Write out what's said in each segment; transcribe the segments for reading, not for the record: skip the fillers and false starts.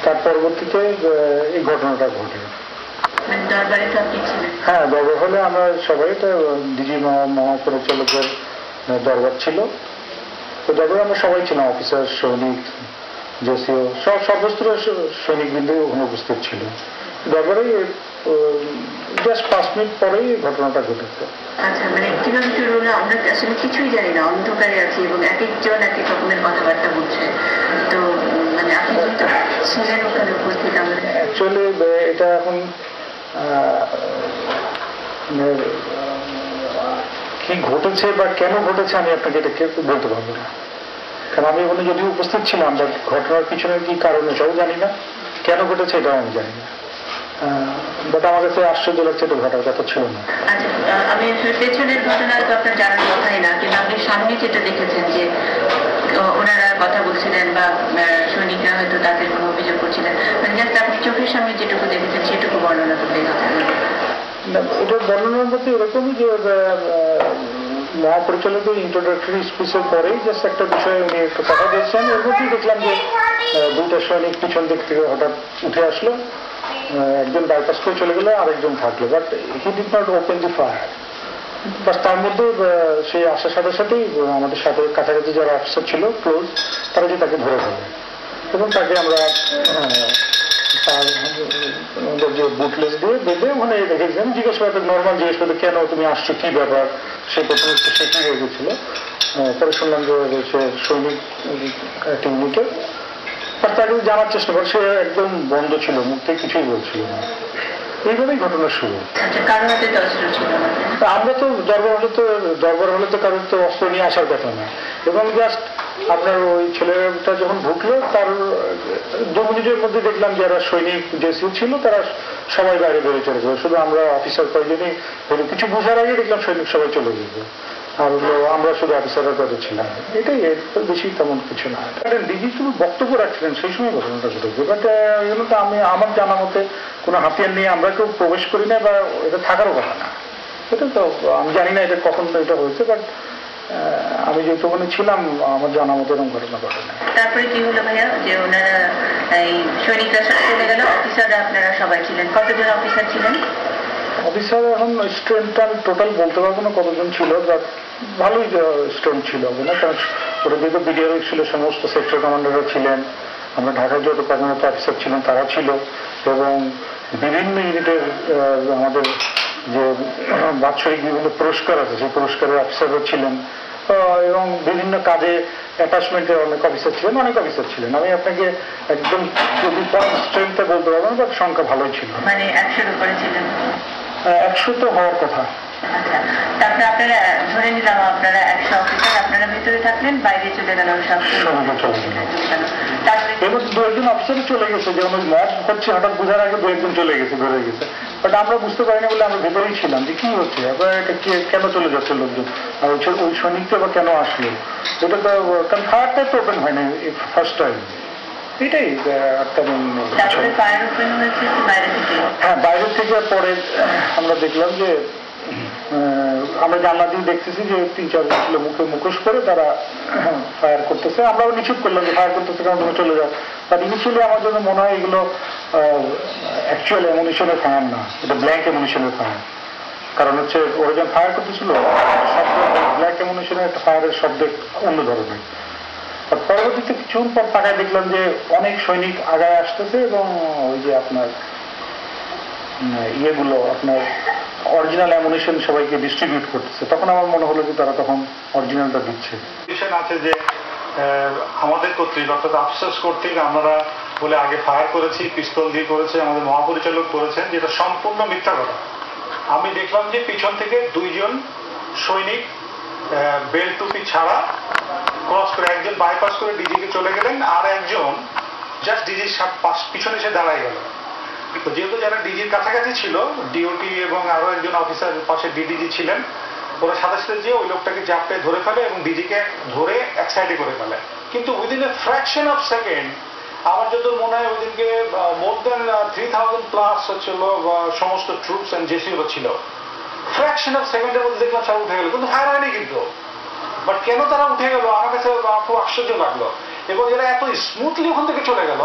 তার পরবর্তীতে এই ঘটনাটা ঘটে। হ্যাঁ, দরবার হলে আমরা সবাই, ডিজি মহাপরিচালকের দরবার ছিল, তো দরবারে আমরা সবাই ছিলাম, অফিসার, সৈনিক, জেসিও, সর্বস্তর সৈনিকবৃন্দ ওখানে উপস্থিত ছিল। দরবারে জাস্ট 5 মিনিট পরেই ঘটনাটা ঘটেছে। আচ্ছা, মানে কিভাবে শুরু হলো আমরা আসলে কিছুই জানি না, অন্ধকারে আছি এবং এক একজন এক এক রকমের কথাবার্তা বলছে। তো মানে আপনি যেহেতু ছিলেন ওখানে উপস্থিত, অ্যাকচুয়ালি এটা এখন কি ঘটেছে বা কেন ঘটেছে আমি আপনাকে এটা বলতে পারবো না, কারণ আমি ওখানে যদিও উপস্থিত ছিলাম, বাট ঘটনার পিছনে কি কারণ এটাও জানি না, কেন ঘটেছে এটাও আমি জানি না। বাট আমার কাছে আশ্চর্য লাগছে, এটা ঘটার কথা ছিল না। আমি পেছনের ঘটনা তো আপনার জানার কথাই না, কিন্তু আপনি সামনে যেটা দেখেছেন যে ওনারা কথা বলছিলেন বা সৈনিকরা হয়তো তাদের কোনো অভিযোগ করছিলেন, মানে জাস্ট আপনি চোখের সামনে যেটুকু দেখেছেন সেটুকু বর্ণনা করলেই হবে। এটা বর্ণনার মধ্যে এরকমই যে মহাপরিচালকের ইন্ট্রোডাক্টরি স্পিচের পরেই জাস্ট একটা বিষয়ে উনি একটু কথা বলছেন, এর মধ্যেই দেখলাম যে 2টা সৈনিক পিছন দিক থেকে হঠাৎ উঠে আসলো, একজন বাইপাস করে চলে গেলো, আরেকজন থাকলো, but he did not open the fire. বাস তার মধ্যে সেই আসার সাথে সাথেই আমাদের সাথে কাছাকাছি যারা অফিসার ছিল ক্লোজ, তারা যে তাকে ধরে ফেলে এবং তাকে আমরা যে বুটলেস দিয়ে বেঁধে ওখানে রেখেছিলাম। জিজ্ঞেস করতে নর্মাল জিজ্ঞেস করতে, কেন তুমি আসছো, কি ব্যাপার, সে প্রথমে একটু সেটি হয়ে গেছিল। পরে শুনলাম যে সে সৈনিক টিমনিকে, আর তাকে জানার চেষ্টা করে, সে একদম বন্ধ ছিল, মুখ থেকে কিছুই বলছিল না। এইভাবেই ঘটনা শুরু। আমরা তো দরবার হলে তো কারোর তো অস্ত্র নিয়ে আসার কথা না, এবং জাস্ট আপনার ওই ছেলেটা যখন ঢুকলো তার 2 মিনিটের মধ্যে দেখলাম যারা সৈনিক জেসিও ছিল তারা সবাই বাইরে বেরিয়ে চলে গেল, শুধু আমরা অফিসার কয়েকজনই কিছু বোঝার আগে দেখলাম সৈনিক সবাই চলে গেল, আর আমরা শুধু অফিসাররা কথা ছিলাম। এটাই, এর বেশি তেমন কিছু না। ডিজি শুধু বক্তব্য রাখছিলেন সেই সময় ঘটনাটা ঘটেছে, বাট এগুলো তো আমি আমার জানা মতে কোনো হাতিয়ার নিয়ে আমরা কেউ প্রবেশ করি না, বা এটা থাকারও কথা না। এটা তো আমি জানি না এটা কখন এটা হয়েছে, বাট আমি যেহেতু ওখানে ছিলাম আমার জানা মতো এরকম ঘটনা ঘটে না। তারপরে কি হলো ভাইয়া, যে ওনারা এই সৈনিকরা চলে গেল, অফিসাররা আপনারা সবাই ছিলেন, কতজন অফিসার ছিলেন? অফিসার এখন স্ট্রেন্থটা আমি টোটাল বলতে পারবো না কতজন ছিল, বাট ভালোই স্ট্রেন্থ ছিল না, কারণ ওটা যেহেতু বিডিআর ছিল, সমস্ত সেক্টর কমান্ডাররা ছিলেন, আমরা ঢাকার যত কর্মরত অফিসার ছিলেন তারা ছিল, এবং বিভিন্ন ইউনিটের আমাদের যে বাৎসরিক বিভিন্ন পুরস্কার আছে সেই পুরস্কারের অফিসাররা ছিলেন, এবং বিভিন্ন কাজে অ্যাটাচমেন্টের অনেক অফিসার ছিলেন, আমি আপনাকে একদম স্ট্রেংথে বলতে পারবো না, বাট সংখ্যা ভালোই ছিল। মানে 100-এর উপরে ছিলেন? 100 তো হওয়ার কথা। আচ্ছা, তারপরে আপনারা ধরে নিলাম আপনারা 100 অফিসার, আপনারা ভিতরে থাকলেন, বাইরে চলে গেল সব চলে গেল। এবার 2-1 অফিসার চলে গেছে, যেমন ওই মত হচ্ছে হঠাৎ বোঝার আগে 2-1 চলে গেছে, ধরে গেছে, বাট আমরা বুঝতে পারিনি বলে আমরা ভেতরেই ছিলাম যে কি হচ্ছে, এবার এটা কেন চলে যাচ্ছে লোকজন, আর ওই সৈনিকটা বা কেন আসলো, এটা তো কারণ ফায়ারটা তো ওপেন হয়নি ফার্স্ট টাইম, এটাই একটা। হ্যাঁ, বাইরের থেকে পরে আমরা দেখলাম যে আমরা জানলা দিয়ে দেখতেছি যে 3-4 জন ছিল মুখে মুখোশ করে তারা ফায়ার করতেছে, আমরাও নিশ্চিত করলাম যে ফায়ার করতেছে, কারণ তুমি চলে যাও। বাট ইনিশিয়ালি আমার জন্য মনে হয় এগুলো অ্যাকচুয়াল অ্যামুনিশনের ফায়ার না, এটা ব্ল্যাঙ্ক অ্যামুনিশনের ফায়ার, কারণ হচ্ছে ওরা যখন ফায়ার করতেছিল শব্দ ব্ল্যাক অ্যামুনিশনের একটা ফায়ারের শব্দ অন্য ধরনের। পরবর্তীতে কিছুক্ষণ পর তাকায় দেখলাম যে অনেক সৈনিক আগায় আসতেছে, এবং ওই যে আপনার ইয়েগুলো আপনার অরিজিনাল অ্যামুনিশন সবাইকে ডিস্ট্রিবিউট করতেছে, তখন আমার মনে হলো যে তারা তখন অরিজিনালটা দিচ্ছে। বিষয় আছে যে আমাদের কর্তৃক অর্থাৎ আফসোস কর্তৃক আমরা বলে আগে ফায়ার করেছি, পিস্তল দিয়ে করেছে, আমাদের মহাপরিচালক করেছেন, যেটা সম্পূর্ণ মিথ্যা কথা। আমি দেখলাম যে পিছন থেকে 2 জন সৈনিক বেল্ট টুপি ছাড়া ক্রস করে, একজন বাইপাস করে ডিজিকে চলে গেলেন, আর একজন জাস্ট ডিজির পিছনে এসে দাঁড়ায় গেল। তো যেহেতু যারা ডিজির কাছাকাছি ছিল, ডিওটি এবং আরো একজন অফিসার পাশে ডিডিজি ছিলেন, ওরা সাথে সাথে যে ওই লোকটাকে জাপটে ধরে ফেলে এবং ডিজিকে ধরে এক সাইডে করে ফেলে। কিন্তু within a fraction of second, আমার যত মনে হয় ওইদিনকে মোর দেন 3000+ হচ্ছিল সমস্ত ট্রুপস এন্ড জেসিও ছিল। ফ্র্যাকশন অফ সেকেন্ডের মধ্যে দেখলাম সব উঠে গেল, কিন্তু ফায়ার হয়নি কিন্তু। বাট কেন তারা উঠে গেল আমার কাছে খুব আশ্চর্য লাগলো, এবং এরা এত স্মুথলি ওখান থেকে চলে গেল,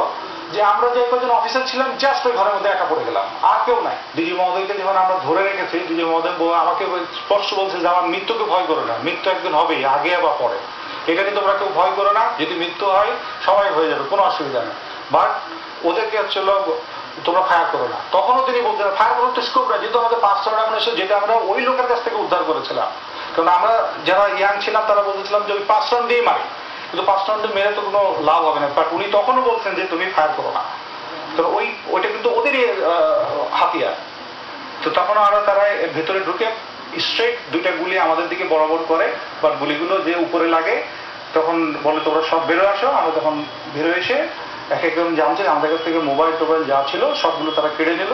যে আমরা যে কয়েকজন অফিসার ছিলাম জাস্ট ওই ঘরের মধ্যে একা পড়ে গেলাম, আর কেউ নাই। ডিজি মহোদয়কে যখন আমরা ধরে রেখেছি, ডিজি মহোদয় আমাকে স্পষ্ট বলছে যে আমার মৃত্যুকে ভয় করো না, মৃত্যু একদিন হবেই, আগে বা পরে, এটা কিন্তু তোমরা কেউ ভয় করো না, যদি মৃত্যু হয় সবাই হয়ে যাবে, কোনো অসুবিধা নেই, বাট ওদেরকে হচ্ছিল তোমরা ফায়ার করো না। তখনও তিনি বলতেন ফায়ার করার তো স্কোপ না, যেহেতু আমাদের 5টা অ্যামুনিশন, যেটা আমরা ওই লোকের কাছ থেকে উদ্ধার করেছিলাম, কারণ আমরা যারা ইয়াং ছিলাম তারা বলতেছিলাম যে ওই 5 রাউন্ড দিয়ে মারি, কিন্তু 5 রাউন্ডে মেরে তো কোনো লাভ হবে না, বাট উনি তখনও বলছেন যে তুমি ফায়ার করো না, তো ওইটা কিন্তু ওদেরই হাতিয়ার। তো তখন আমরা তারা ভেতরে ঢুকে স্ট্রেট 2টা গুলি আমাদের দিকে বরাবর করে, বাট গুলিগুলো যে উপরে লাগে তখন বলে তোমরা সব বেরো আসো। আমরা তখন বেরো এসে এক একজন জানছে আমাদের কাছ থেকে মোবাইল টোবাইল যা ছিল সবগুলো তারা কেড়ে নিল।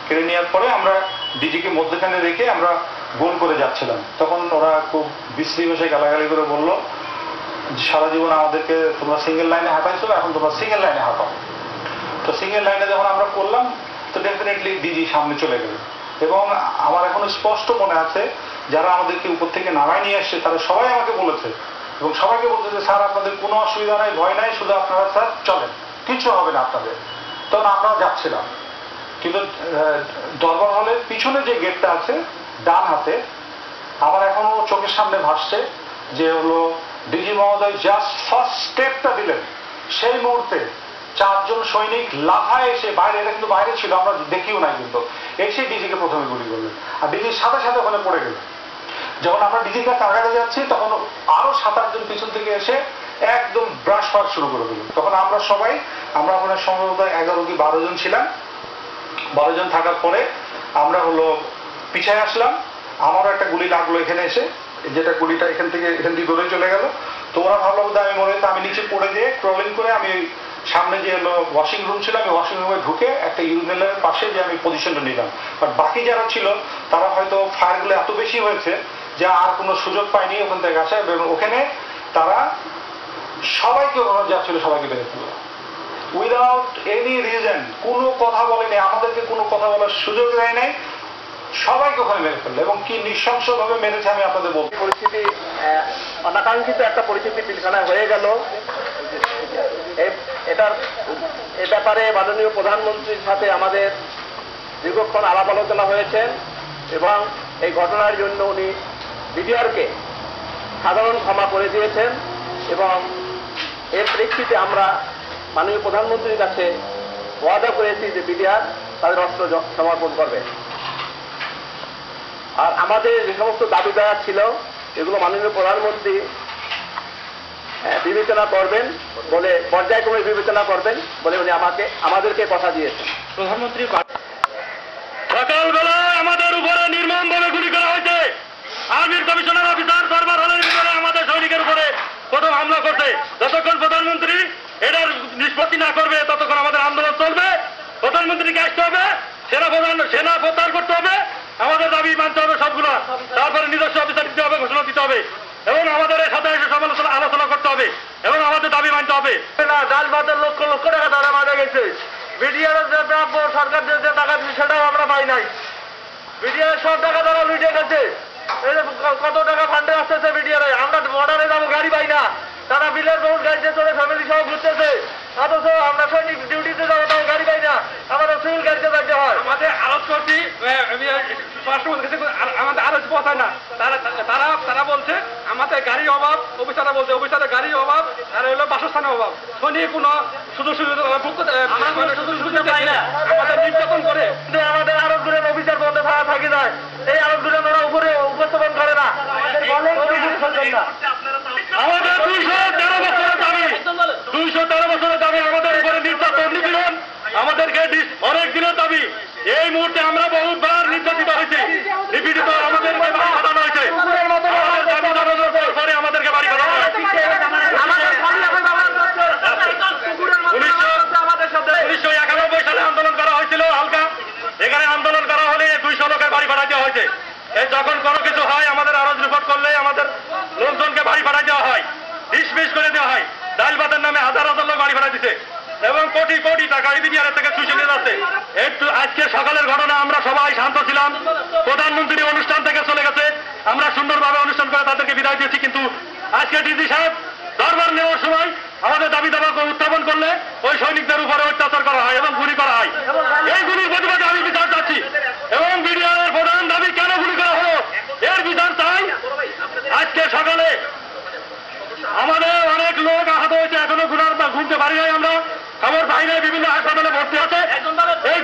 কেড়ে নেওয়ার পরে আমরা ডিজিকে মধ্যখানে রেখে আমরা গোল করে যাচ্ছিলাম। তখন ওরা খুব বিশ্রী ভাষায় গালাগালি করে বলল সারা জীবন আমাদেরকে তোমরা সিঙ্গেল লাইনে হাঁটাইছো, এখন তোমরা সিঙ্গেল লাইনে হাঁটাও। তো সিঙ্গেল লাইনে যখন আমরা করলাম তো ডেফিনেটলি ডিজি সামনে চলে গেল। এবং আমার এখন স্পষ্ট মনে আছে যারা আমাদেরকে উপর থেকে নামায় নিয়ে আসছে তারা সবাই আমাকে বলেছে এবং সবাইকে বলছে যে স্যার আপনাদের কোনো অসুবিধা নাই, ভয় নাই, শুধু আপনারা স্যার চলেন, কিছু হবে না আপনাদের। তখন আমরা যাচ্ছিলাম, কিন্তু দরবার হলের পিছনে যে গেটটা আছে ডান হাতে, আমার এখনো চোখের সামনে ভাসছে যে হলো ডিজি মহোদয় জাস্ট ফার্স্ট স্টেপটা দিলেন, সেই মুহূর্তে 4 জন সৈনিক লাফায় এসে বাইরে, এটা কিন্তু বাইরে ছিল আমরা দেখিও নাই, কিন্তু এসে ডিজিকে প্রথমে গুলি করলেন আর ডিজির সাথে সাথে ওখানে পড়ে গেলেন। যখন আমরা ডিজির কাছে আগাতে যাচ্ছি তখন আরো 7-8 জন পিছন থেকে এসে একদম ব্রাশ ফাট শুরু করে দিলেন। তখন আমরা সবাই, আমরা ওখানে সম্ভবত 11 কি 12 জন ছিলাম। 12 জন থাকার পরে আমরা হলো পিছায় আসলাম। আমারও একটা গুলি লাগলো এখানে এসে, যেটা গুলিটা এখান দিয়ে দৌড়ে চলে গেল। তো ওরা ভাবলো যে আমি মনে হচ্ছে আমি নিচে পড়ে যেয়ে ক্রলিং করে আমি সামনে যে হলো ওয়াশিং রুম ছিল, আমি ওয়াশিং রুমে ঢুকে একটা ইউরিনালের পাশে যে আমি পজিশনটা নিলাম। বাট বাকি যারা ছিল তারা হয়তো ফায়ারগুলো এত বেশি হয়েছে যে আর কোনো সুযোগ পায়নি ওখান থেকে আসা, এবং ওখানে তারা সবাইকে ওখানে যাচ্ছিল সবাইকে বেড়ে ফেলল উইদাউট এনি রিজন, কোনো কথা বলেনি, আমাদেরকে কোনো কথা বলার সুযোগ দেয় নাই, সবাইকে ওখানে মেরে ফেললো। এবং কি নৃশংসভাবে মেরেছে আমি আপনাদের বলবো। পরিস্থিতি অনাকাঙ্ক্ষিত একটা পরিস্থিতি পিলখানায় হয়ে গেল। এ ব্যাপারে মাননীয় প্রধানমন্ত্রীর সাথে আমাদের দীর্ঘক্ষণ আলাপ আলোচনা হয়েছে এবং এই ঘটনার জন্য উনি বিডিআরকে সাধারণ ক্ষমা করে দিয়েছেন এবং এর প্রেক্ষিতে আমরা মাননীয় প্রধানমন্ত্রীর কাছে ওয়াদা করেছি যে বিডিআর তাদের অস্ত্র সমর্পণ করবে। আর আমাদের যে সমস্ত দাবি দেওয়া ছিল এগুলো মাননীয় প্রধানমন্ত্রী বিবেচনা করবেন বলে, পর্যায়ক্রমে বিবেচনা করবেন বলে উনি আমাদেরকে কথা দিয়েছেন। প্রধানমন্ত্রী সকালবেলায় আমাদের উপরে নির্মমভাবে গুলি করা হয়েছে। আর্মির কমিশনার অফিসার দরবার হলের ভিতরে আমাদের সৈনিকের উপরে প্রথম হামলা করছে। যতক্ষণ প্রধানমন্ত্রী এটার নিষ্পত্তি না করবে ততক্ষণ আমাদের আন্দোলন চলবে। প্রধানমন্ত্রীকে আসতে হবে, সেনা প্রত্যাহার করতে হবে, আমাদের দাবি মানতে হবে সবগুলো, তারপরে নিজস্ব অফিসার দিতে হবে, ঘোষণা দিতে হবে এবং আমাদের এর সাথে এসে আলোচনা করতে হবে এবং আমাদের দাবি মানতে হবে। ডাল ভাতের লক্ষ লক্ষ টাকা তারা মারা গেছে। বিডিআর যে প্রাপ্য সরকার যে টাকা দিচ্ছে সেটাও আমরা পাই নাই। বিডিআর সব টাকা তারা লুটে গেছে। কত টাকা ফান্ডে আসতেছে বিডিআর, আমরা বর্ডারে যাবো গাড়ি পাই না, তারা বিলের বহু গাড়িতে চলে ফ্যামিলি সহ ঘুরতেছে, অথচ আমরা সৈনিক ডিউটিতে যাবো তাও গাড়ি পাই না, আমাদের সিভিল গাড়িতে যাইতে হয়। আমাদের আরজ করছি, আমাদের আরজ পৌঁছায় না, তারা বলছে আমাদের গাড়ির অভাব, অফিসাররা বলছে অফিসারের গাড়ির অভাব আর হলো বাসস্থানের অভাব, সৈনিক কোনো সুযোগ সুবিধা পাই না, আমাদের নির্যাতন করে। আমাদের আরব দূরের অফিসার বন্ধ থাকি যায়, এই আরব দূরের ওরা উপরে উপস্থাপন করে না, আমাদের 213 বছরের দাবি, 213 বছরের দাবি আমাদের উপরে নির্যাতন নিপীড়ন, আমাদেরকে অনেক দিনের দাবি। এই মুহূর্তে আমরা বহুবার নির্যাতিত হয়েছি, নিপীড়িত, আমাদেরকে বাড়ি পাঠানো হয়েছে, পরে আমাদেরকে বাড়ি পাঠানো হয়। 1991 সালে আন্দোলন করা হয়েছিল হালকা, এখানে আন্দোলন করা হলে 200 লোকের বাড়ি পাঠাতে হয়েছে। এই যখন কোনো কিছু হয় আমাদের আরজ রিপোর্ট করলে আমাদের লোকজনকে বাড়ি পাঠাই দেওয়া হয়, ডিসমিস করে দেওয়া হয়। ডাল ভাতের নামে হাজার হাজার লোক বাড়ি পাঠা দিচ্ছে এবং কোটি কোটি টাকা বিডিআর থেকে চুষে নিয়ে যাচ্ছে। একটু আজকে সকালের ঘটনা, আমরা সবাই শান্ত ছিলাম, প্রধানমন্ত্রী অনুষ্ঠান থেকে চলে গেছে, আমরা সুন্দরভাবে অনুষ্ঠান করে তাদেরকে বিদায় দিয়েছি। কিন্তু আজকে ডিজি সাহেব দরবার নেওয়ার সময় আমাদের দাবি দাবাকে উত্থাপন করলে ওই সৈনিকদের উপরে অত্যাচার করা হাসপাতালে ভর্তি আছে। এই